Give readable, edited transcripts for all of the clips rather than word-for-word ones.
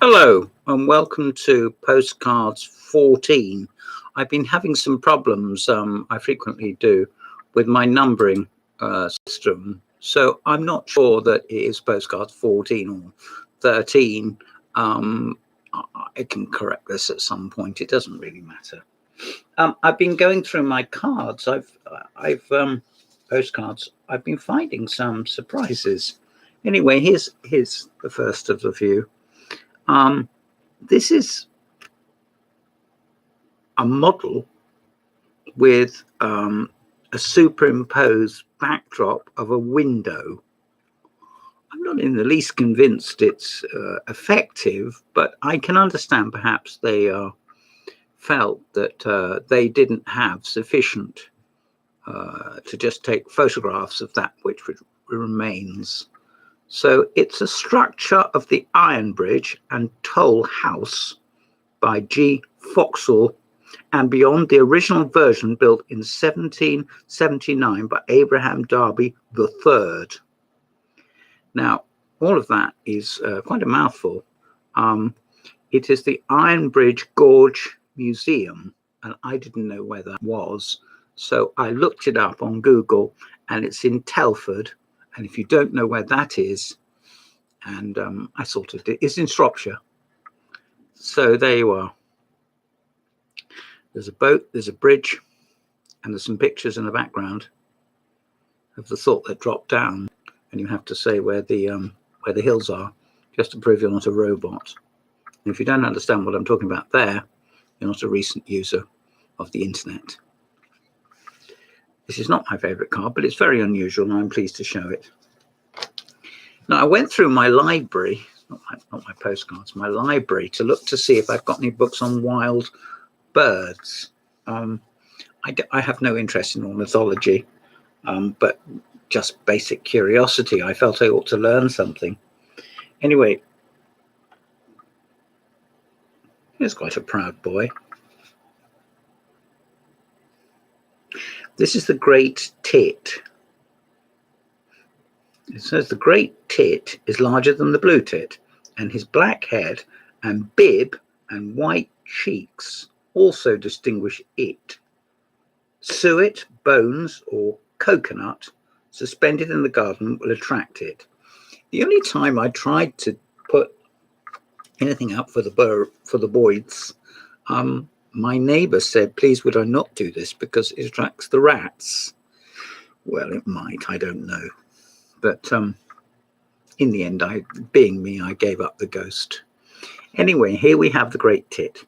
Hello and welcome to Postcards 14. I've been having some problems, I frequently do, with my numbering system. So I'm not sure that it is Postcards 14 or 13. I can correct this at some point. It doesn't really matter. I've been going through my cards. Postcards. I've been finding some surprises. Anyway, here's the first of the few. This is a model with a superimposed backdrop of a window. I'm not in the least convinced it's effective, but I can understand perhaps they felt that they didn't have sufficient to just take photographs of that which remains. So it's a structure of the Ironbridge and Toll House by G. Foxall, and beyond the original version built in 1779 by Abraham Darby III. Now, all of that is quite a mouthful. It is the Ironbridge Gorge Museum, and I didn't know where that was. So I looked it up on Google, and it's in Telford. And if you don't know where that is, and I sort of did, it's in Shropshire. So there you are. There's a boat, there's a bridge, and there's some pictures in the background of the sort that drop down, and you have to say where the hills are, just to prove you're not a robot. And if you don't understand what I'm talking about there, you're not a recent user of the internet. This is not my favourite card, but it's very unusual, and I'm pleased to show it. Now, I went through my library, not my postcards, my library, to look to see if I've got any books on wild birds. I have no interest in ornithology, but just basic curiosity. I felt I ought to learn something. Anyway, here's quite a proud boy. This is the great tit. It says the great tit is larger than the blue tit, and his black head and bib and white cheeks also distinguish it. Suet, bones, or coconut suspended in the garden will attract it. The only time I tried to put anything up for the boys, my neighbour said, please would I not do this because it attracts the rats. Well, it might, I don't know. But in the end, being me, I gave up the ghost. Anyway, here we have the great tit.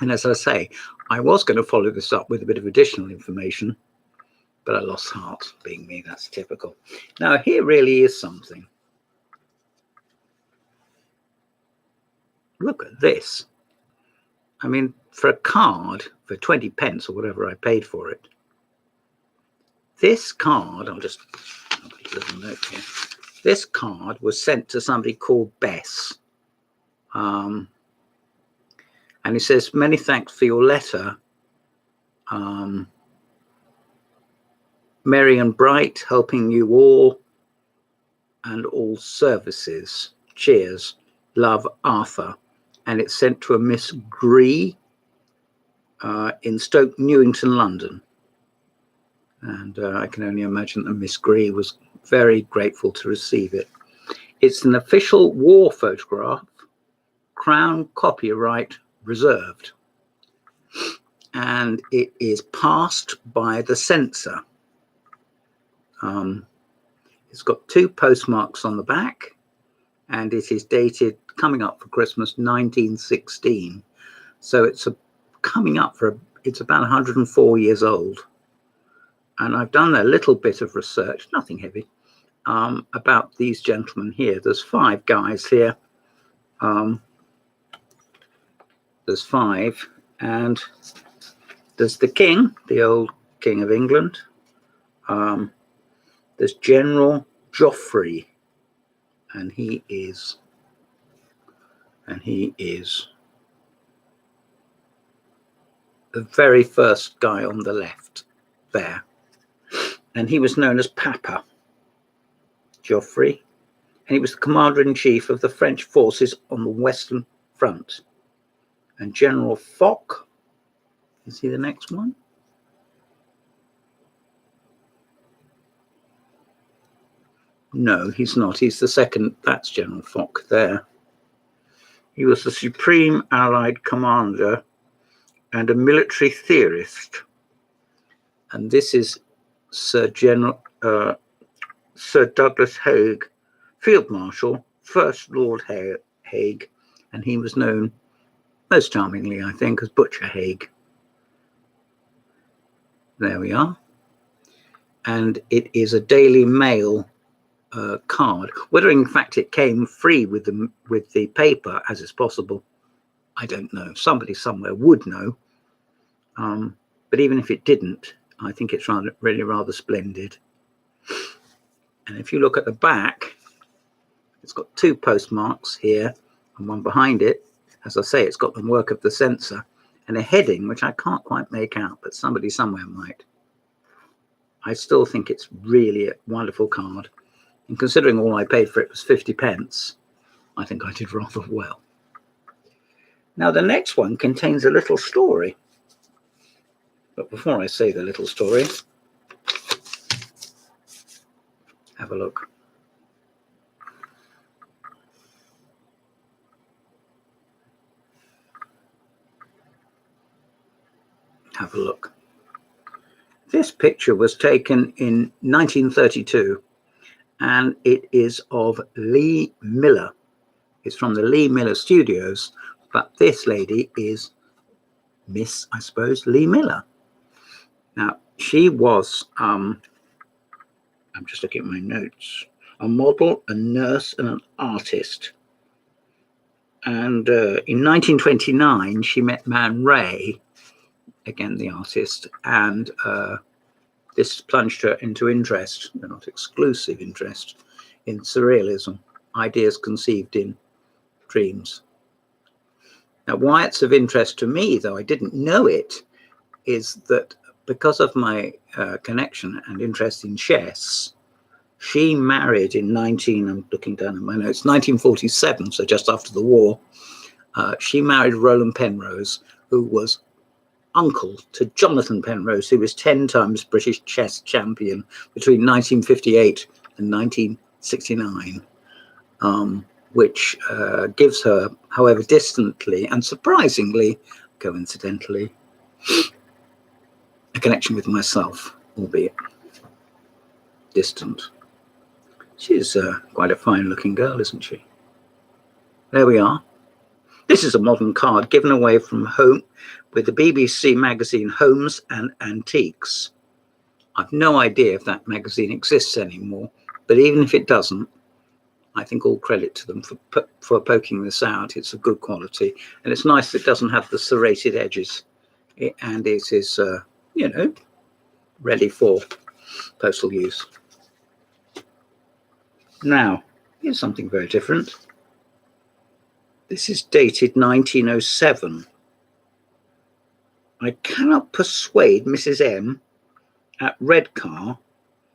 And as I say, I was going to follow this up with a bit of additional information, but I lost heart. Being me, that's typical. Now, here really is something. Look at this. I mean, for a card, for 20 pence or whatever I paid for it, this card, I'll just have a little note here. This card was sent to somebody called Bess. And he says, many thanks for your letter. Merry and bright, helping you all and all services. Cheers. Love, Arthur. And it's sent to a Miss Gree in Stoke Newington, London. And I can only imagine that Miss Gree was very grateful to receive it. It's an official war photograph, Crown copyright reserved. And it is passed by the censor. It's got 2 postmarks on the back, and it is dated coming up for Christmas 1916. So it's it's about 104 years old. And I've done a little bit of research, nothing heavy, about these gentlemen here. There's 5 guys here. There's 5, and there's the king, the old king of England. There's General Joffrey, and he is the very first guy on the left there. And he was known as Papa Joffrey. and he was the commander-in-chief of the French forces on the Western Front. And General Foch, is he the next one? No, he's not. He's the second. That's General Foch there. He was the supreme Allied commander and a military theorist. And this is Sir Douglas Haig, Field Marshal, First Lord Haig, and he was known most charmingly, I think, as Butcher Haig. There we are. And it is a Daily Mail card. Whether in fact it came free with the paper, as is possible, I don't know. Somebody somewhere would know. But even if it didn't, I think it's really rather splendid. And if you look at the back, it's got two postmarks here and one behind it. As I say, it's got the work of the censor and a heading, which I can't quite make out, but somebody somewhere might. I still think it's really a wonderful card. And considering all I paid for it was 50p, I think I did rather well. Now, the next one contains a little story. But before I say the little story, have a look. Have a look. This picture was taken in 1932, and it is of Lee Miller. It's from the Lee Miller Studios, but this lady is Miss, I suppose, Lee Miller. Now, she was, I'm just looking at my notes, a model, a nurse, and an artist. And in 1929, she met Man Ray, again the artist, and this plunged her into interest, but not exclusive interest, in surrealism, ideas conceived in dreams. Now, why it's of interest to me, though I didn't know it, is that because of my connection and interest in chess, she married in I'm looking down at my notes, 1947, so just after the war, she married Roland Penrose, who was uncle to Jonathan Penrose, who was 10 times British chess champion between 1958 and 1969, which gives her, however distantly and surprisingly, coincidentally, a connection with myself, albeit distant. She's quite a fine-looking girl, isn't she? There we are. This is a modern card given away from home with the BBC magazine Homes and Antiques. I've no idea if that magazine exists anymore, but even if it doesn't, I think all credit to them for poking this out. It's of good quality, and it's nice that it doesn't have the serrated edges, and it is, ready for postal use. Now, here's something very different. This is dated 1907. I cannot persuade Mrs. M at Redcar,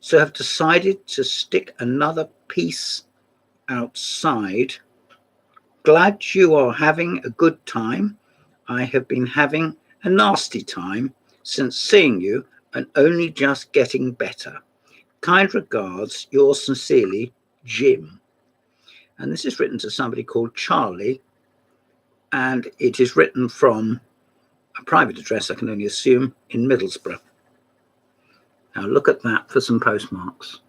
so have decided to stick another piece outside. Glad you are having a good time. I have been having a nasty time since seeing you and only just getting better. Kind regards, yours sincerely, Jim. And this is written to somebody called Charlie, and it is written from a private address, I can only assume, in Middlesbrough. Now look at that for some postmarks.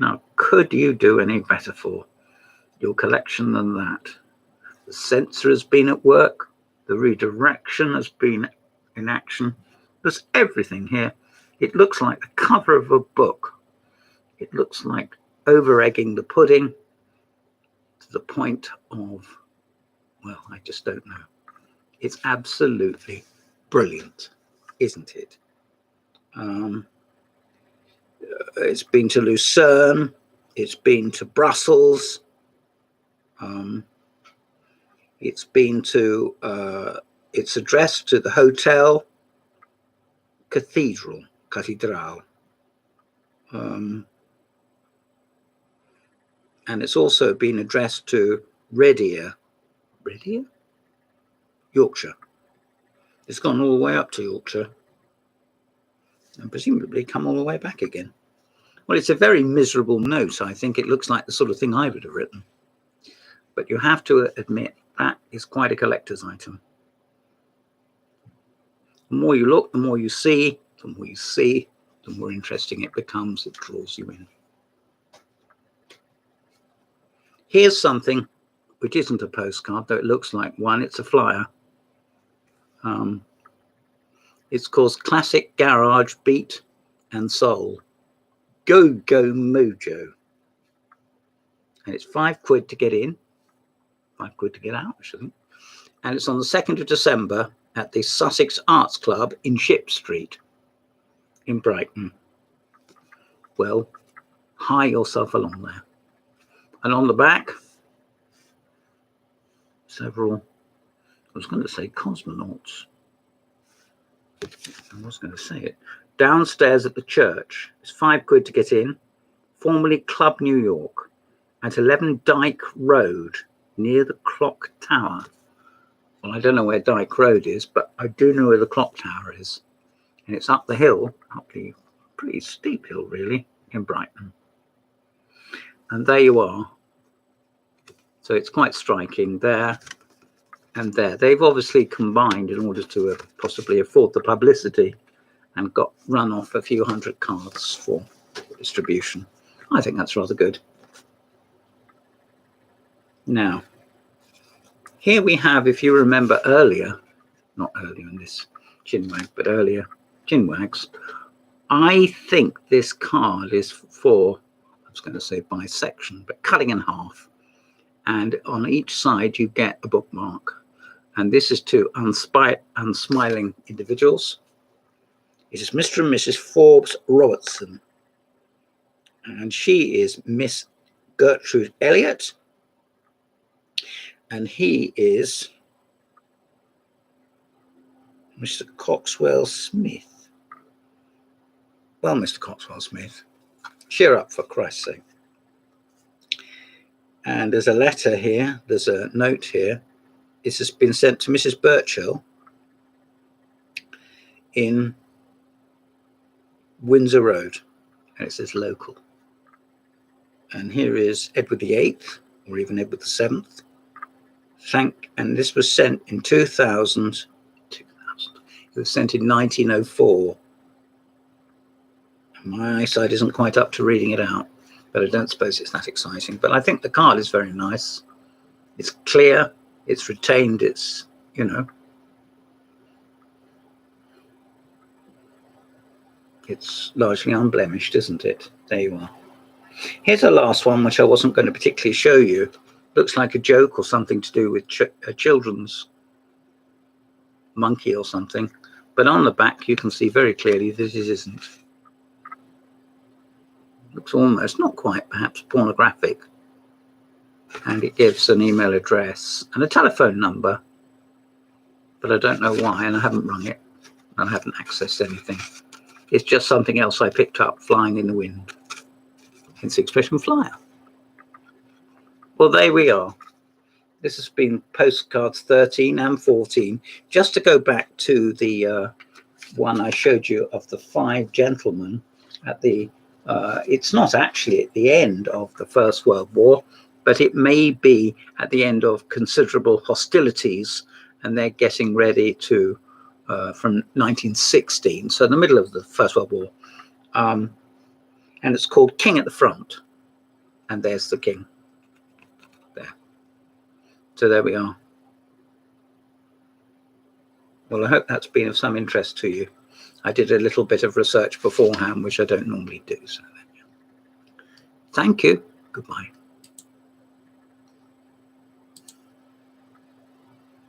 Now, could you do any better for your collection than that? The censor has been at work, the redirection has been in action. There's everything here. It looks like the cover of a book. It looks like over-egging the pudding to the point of, well, I just don't know. It's absolutely brilliant, isn't it? It's been to Lucerne, it's been to Brussels, it's been to, it's addressed to the hotel, Cathedral, and And it's also been addressed to Red Ear, Yorkshire. It's gone all the way up to Yorkshire and presumably come all the way back again. Well, it's a very miserable note. I think it looks like the sort of thing I would have written. But you have to admit that is quite a collector's item. The more you look, the more you see, the more interesting it becomes. It draws you in. Here's something which isn't a postcard, though it looks like one. It's a flyer. It's called Classic Garage Beat and Soul. Go Mojo. And it's £5 to get in, £5 to get out, actually. And it's on the 2nd of December at the Sussex Arts Club in Ship Street in Brighton. Well, hie yourself along there. And on the back, several, I was going to say cosmonauts. I was going to say it. Downstairs at the church. It's £5 to get in. Formerly Club New York at 11 Dyke Road near the clock tower. Well, I don't know where Dyke Road is, but I do know where the clock tower is. And it's up the hill, up the pretty steep hill, really, in Brighton. And there you are. So it's quite striking there and there. They've obviously combined in order to possibly afford the publicity and got run off a few hundred cards for distribution. I think that's rather good. Now, here we have, if you remember earlier, not earlier in this chinwag, but earlier chinwags, I think this card is for, I was going to say bisection, but cutting in half. And on each side you get a bookmark. And this is to unsmiling individuals. It is Mr. and Mrs. Forbes Robertson. And she is Miss Gertrude Elliott. And he is Mr. Coxwell Smith. Well, Mr. Coxwell Smith, cheer up for Christ's sake. And there's a letter here, there's a note here. This has been sent to Mrs. Burchell in Windsor Road, and it says local. And here is Edward VIII, or even Edward VII. And this was sent in 2000. It was sent in 1904. My eyesight isn't quite up to reading it out, but I don't suppose it's that exciting. But I think the card is very nice. It's clear, it's retained its, you know, it's largely unblemished, isn't it? There you are. Here's a last one, which I wasn't going to particularly show you. Looks like a joke or something to do with a children's monkey or something. But on the back, you can see very clearly that it isn't. Looks almost, not quite perhaps, pornographic. And it gives an email address and a telephone number. But I don't know why, and I haven't rung it. I haven't accessed anything. It's just something else I picked up flying in the wind. Hence the expression flyer. Well, there we are. This has been Postcards 13 and 14. Just to go back to the one I showed you of the 5 gentlemen at the, it's not actually at the end of the First World War, but it may be at the end of considerable hostilities, and they're getting ready to, from 1916, so in the middle of the First World War. And it's called King at the Front. And there's the king. There. So there we are. Well, I hope that's been of some interest to you. I did a little bit of research beforehand, which I don't normally do. So thank you. Goodbye.